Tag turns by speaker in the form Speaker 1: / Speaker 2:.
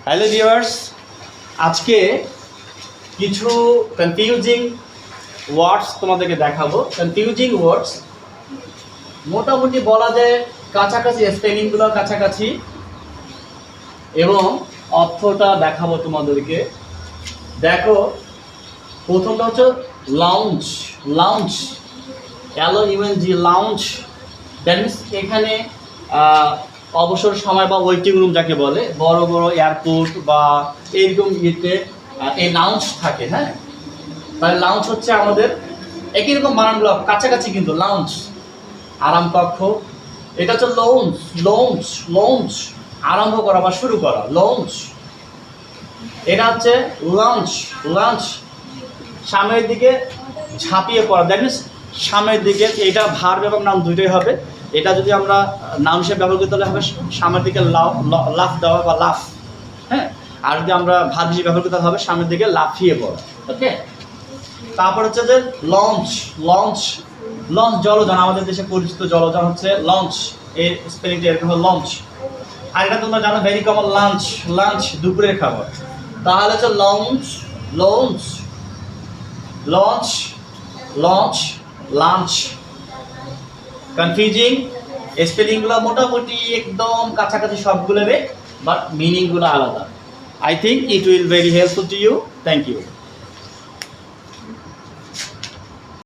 Speaker 1: Hello viewers, আজকে কিছু confusing ওয়ার্ডস তোমাদেরকে দেখাবো। কনফিউজিং ওয়ার্ডস মোটামুটি বলা যায় কাছাকাছি, স্পেলিংগুলো কাছাকাছি এবং অর্থটা দেখাবো তোমাদেরকে। দেখো, প্রথমটা হচ্ছে lounge. Lounge, LOUNG, lounge. That means এখানে অবসর সময় বা ওয়েটিং রুম যাকে বলে, বড় বড় এয়ারপোর্ট বা এইরকম ইয়েতে এই লাউঞ্জ থাকে। হ্যাঁ, তাহলে লাউঞ্জ হচ্ছে আমাদের একই রকম বানানগুলো কাছাকাছি, কিন্তু লাউঞ্জ আরাম কক্ষ। এটা হচ্ছে লঞ্চ। লঞ্চ, লঞ্চ আরম্ভ করা বা শুরু করা, লঞ্চ। এটা হচ্ছে লঞ্চ। লঞ্চ সামনের দিকে ঝাঁপিয়ে পড়া, দ্যাট মিনস সামনের দিকে। এটা ভার্ব এবং নাউন দুইটাই হবে। এটা যদি আমরা নাউন হিসেবে ব্যবহার করি তাহলে হবে সামনের দিকে লাফ দেওয়া বা লাফ। হ্যাঁ, আর যদি আমরা ভার্ব হিসেবে ব্যবহার করি তাহলে হবে সামনের দিকে লাফিয়ে পড়া। ওকে, তারপর হচ্ছে যে লঞ্চ। লঞ্চ, লঞ্চ জলযান, আমাদের দেশে পরিচিত জলযান হচ্ছে লঞ্চ। এর স্পেলিংটা এরকম হলো লঞ্চ। আর এটা তোমরা জানো ভেরি কমন, লাঞ্চ। লাঞ্চ দুপুরের খাবার। তাহলে হচ্ছে launch, launch, launch, launch, lunch. Confusing, স্পেলিংগুলো মোটামুটি একদম কাছাকাছি সবগুলোরে, বাট মিনিংগুলো আলাদা। I think it will very helpful to you. Thank you.